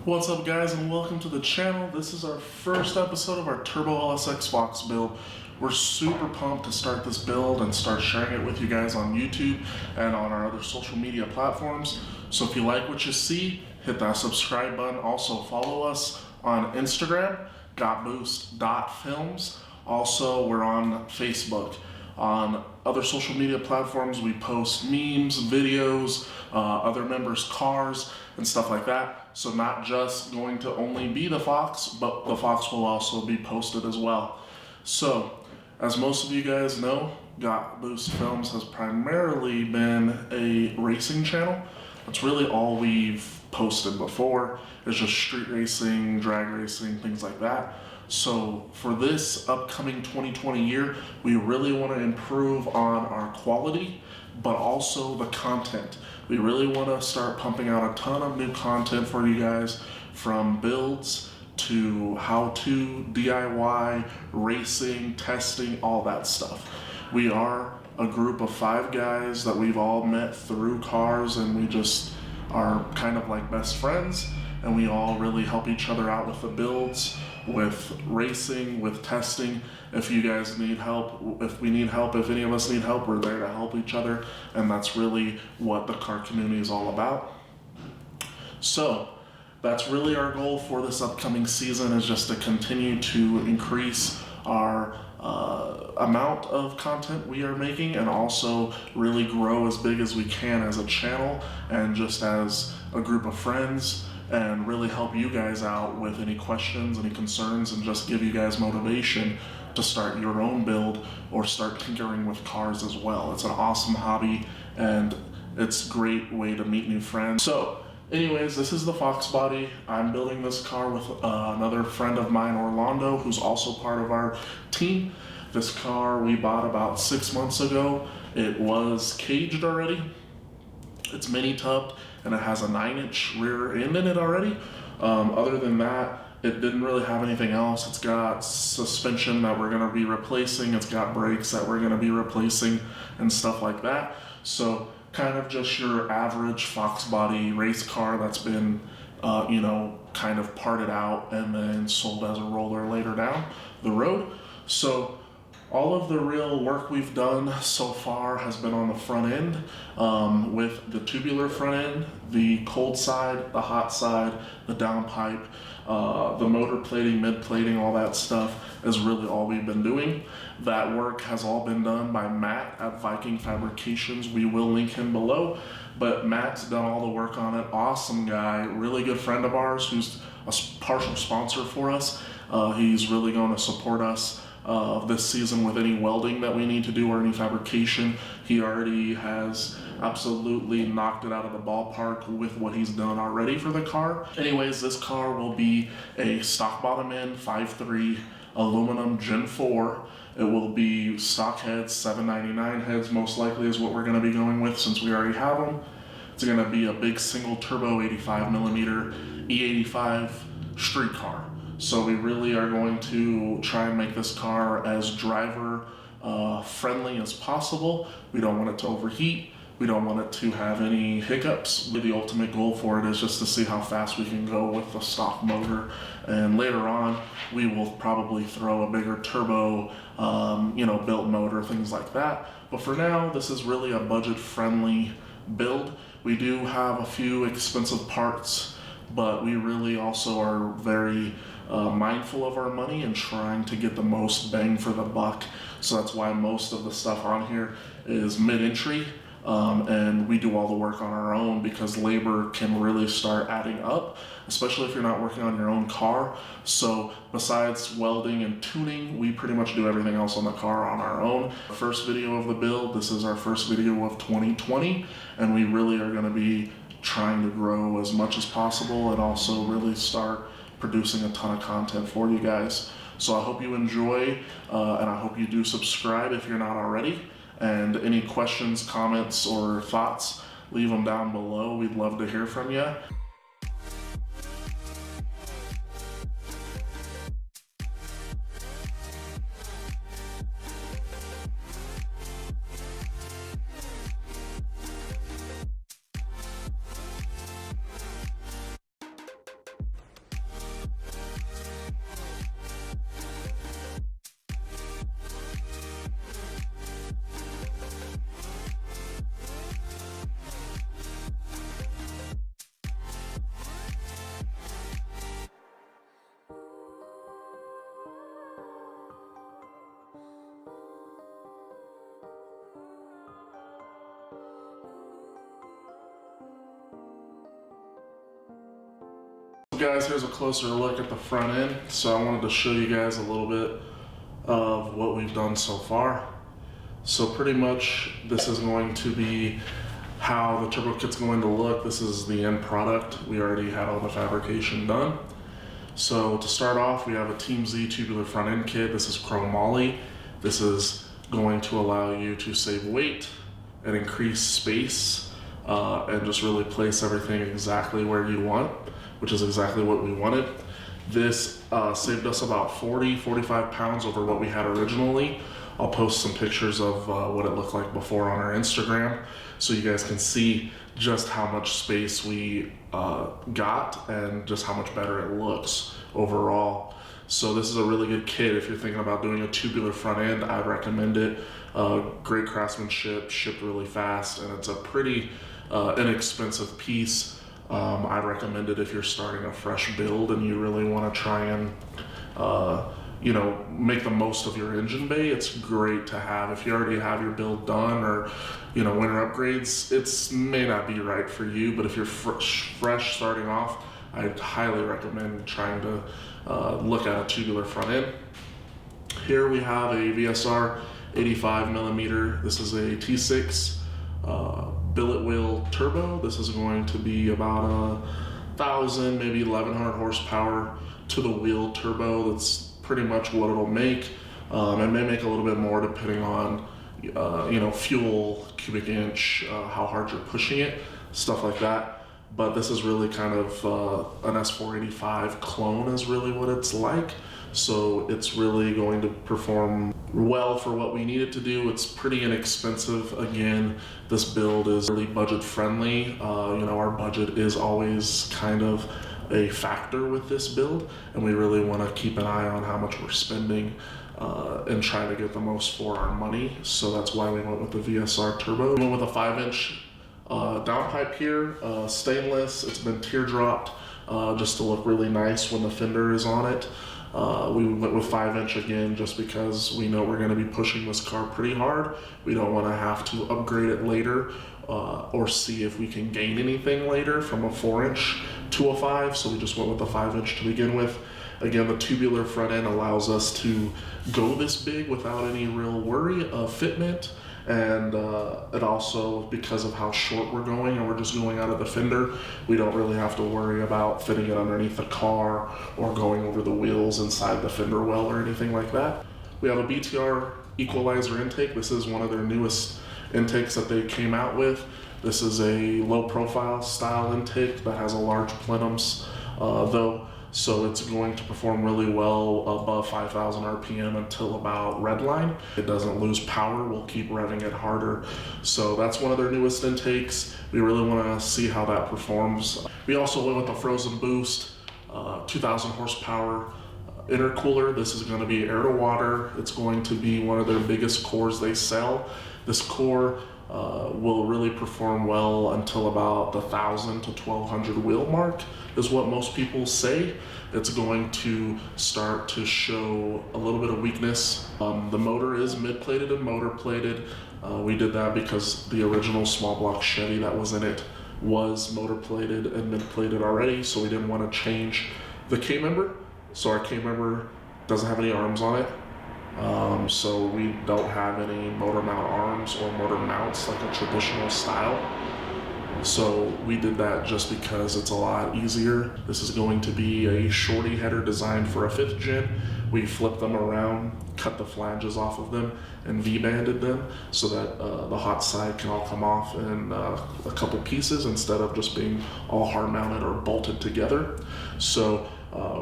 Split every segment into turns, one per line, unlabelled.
What's up guys, and welcome to the channel. This is our first episode of our Turbo LSX Fox build. We're super pumped to start this build and start sharing it with you guys on YouTube and on our other social media platforms. So if you like what you see, hit that subscribe button. Also follow us on Instagram, gotboost.films. Also, we're on Facebook. On other social media platforms, we post memes, videos, other members' cars, and stuff like that. So not just going to only be the Fox, but the Fox will also be posted as well. So, as most of you guys know, Got Boost Films has primarily been a racing channel. That's really all we've posted before. It's just street racing, drag racing, things like that. So for this upcoming 2020 year, we really want to improve on our quality, but also the content. We really want to start pumping out a ton of new content for you guys, from builds to how-to, DIY, racing, testing, all that stuff. We are a group of 5 guys that we've all met through cars, and we just are kind of like best friends, and we all really help each other out with the builds, with racing, with testing. If you guys need help, if we need help, if any of us need help, we're there to help each other, and that's really what the car community is all about. So that's really our goal for this upcoming season, is just to continue to increase our amount of content we are making, and also really grow as big as we can as a channel and just as a group of friends, and really help you guys out with any questions, any concerns, and just give you guys motivation to start your own build or start tinkering with cars as well. It's an awesome hobby, and it's a great way to meet new friends. So anyways, this is the Foxbody. I'm building this car with another friend of mine, Orlando, who's also part of our team. This car we bought about 6 months ago. It was caged already. It's mini tubbed, and it has a 9-inch rear end in it already. Other than that, it didn't really have anything else. It's got suspension that we're gonna be replacing. It's got brakes that we're gonna be replacing and stuff like that. So kind of just your average Foxbody race car that's been, kind of parted out and then sold as a roller later down the road. So all of the real work we've done so far has been on the front end, with the tubular front end, the cold side, the hot side, the downpipe, the motor plating, mid plating, all that stuff is really all we've been doing. That work has all been done by Matt at Viking Fabrications. We will link him below, but Matt's done all the work on it. Awesome guy, really good friend of ours who's a partial sponsor for us. He's really going to support us this season with any welding that we need to do or any fabrication. He already has absolutely knocked it out of the ballpark with what he's done already for the car. Anyways, this car will be a stock bottom end 5.3 aluminum Gen 4. It will be stock heads, 799 heads most likely is what we're going to be going with, since we already have them. It's going to be a big single turbo 85mm E85 street car. So we really are going to try and make this car as driver friendly as possible. We don't want it to overheat. We don't want it to have any hiccups. The ultimate goal for it is just to see how fast we can go with the stock motor. And later on, we will probably throw a bigger turbo, built motor, things like that. But for now, this is really a budget-friendly build. We do have a few expensive parts, but we really also are very mindful of our money and trying to get the most bang for the buck. So that's why most of the stuff on here is mid-entry, and we do all the work on our own, because labor can really start adding up, especially if you're not working on your own car. So besides welding and tuning, we pretty much do everything else on the car on our own. First video of the build, this is our first video of 2020, and we really are going to be trying to grow as much as possible and also really start producing a ton of content for you guys. So I hope you enjoy, and I hope you do subscribe if you're not already. And any questions, comments, or thoughts, leave them down below. We'd love to hear from you. Guys, here's a closer look at the front end. So I wanted to show you guys a little bit of what we've done so far. So pretty much this is going to be how the turbo kit's going to look. This is the end product. We already had all the fabrication done. So to start off, we have a Team Z tubular front end kit. This is chrome moly. This is going to allow you to save weight and increase space and just really place everything exactly where you want, which is exactly what we wanted. This saved us about 45 pounds over what we had originally. I'll post some pictures of what it looked like before on our Instagram so you guys can see just how much space we got and just how much better it looks overall. So this is a really good kit if you're thinking about doing a tubular front end. I'd recommend it. Great craftsmanship, shipped really fast, and it's a pretty inexpensive piece. I'd recommend it if you're starting a fresh build and you really want to try and make the most of your engine bay. It's great to have. If you already have your build done or winter upgrades, it may not be right for you, but if you're fresh starting off, I'd highly recommend trying to look at a tubular front end. Here we have a VSR 85 millimeter. This is a T6 billet wheel turbo. This is going to be about 1,000, maybe 1,100 horsepower to the wheel turbo. That's pretty much what it'll make. It may make a little bit more depending on fuel, cubic inch, how hard you're pushing it, stuff like that. But this is really kind of an S485 clone is really what it's like. So it's really going to perform well for what we need it to do. It's pretty inexpensive. Again, this build is really budget friendly. Our budget is always kind of a factor with this build, and we really want to keep an eye on how much we're spending and try to get the most for our money. So that's why we went with the VSR turbo. We went with a 5-inch downpipe here, stainless. It's been teardropped just to look really nice when the fender is on it. We went with 5-inch again just because we know we're going to be pushing this car pretty hard. We don't want to have to upgrade it later or see if we can gain anything later from a 4-inch to a 5, so we just went with the 5-inch to begin with. Again, the tubular front end allows us to go this big without any real worry of fitment, and it also, because of how short we're going and we're just going out of the fender, we don't really have to worry about fitting it underneath the car or going over the wheels inside the fender well or anything like that. We have a Btr Equalizer Intake. This is one of their newest intakes that they came out with. This is a low profile style intake that has a large plenums though, so it's going to perform really well above 5,000 RPM until about redline. It doesn't lose power, we'll keep revving it harder. So that's one of their newest intakes. We really want to see how that performs. We also went with a Frozen Boost 2,000 horsepower intercooler. This is going to be air to water. It's going to be one of their biggest cores they sell. This core will really perform well until about the 1,000 to 1,200 wheel mark is what most people say. It's going to start to show a little bit of weakness. The motor is mid-plated and motor-plated. We did that because the original small block Chevy that was in it was motor-plated and mid-plated already, so we didn't want to change the K-member. So our K-member doesn't have any arms on it. So we don't have any motor mount arms or motor mounts like a traditional style. So we did that just because it's a lot easier. This is going to be a shorty header designed for a 5th gen. We flipped them around, cut the flanges off of them, and V-banded them so that the hot side can all come off in a couple pieces instead of just being all hard mounted or bolted together. So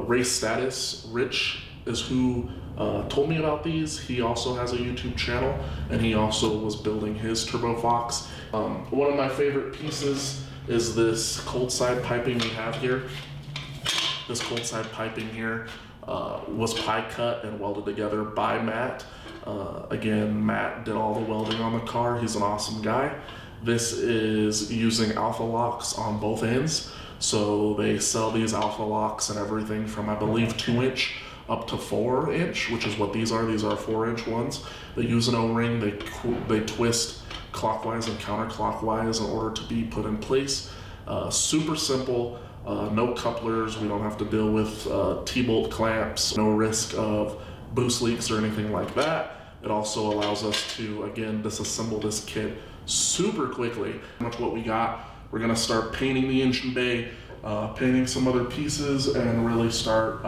Race Status, Rich is who told me about these. He also has a YouTube channel, and he also was building his Turbo Fox. One of my favorite pieces is this cold side piping we have here. This cold side piping here was pie cut and welded together by Matt. Again, Matt did all the welding on the car. He's an awesome guy. This is using alpha locks on both ends. So they sell these alpha locks and everything from, I believe, 2-inch up to 4-inch, which is what these are. These are 4-inch ones. They use an O-ring. They twist clockwise and counterclockwise in order to be put in place. Super simple. no couplers, we don't have to deal with T-bolt clamps, no risk of boost leaks or anything like that. It also allows us to, again, disassemble this kit super quickly. Much what we got. We're gonna start painting the engine bay, painting some other pieces, and really start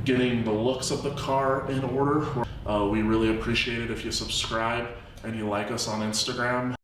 getting the looks of the car in order. We really appreciate it if you subscribe and you like us on Instagram.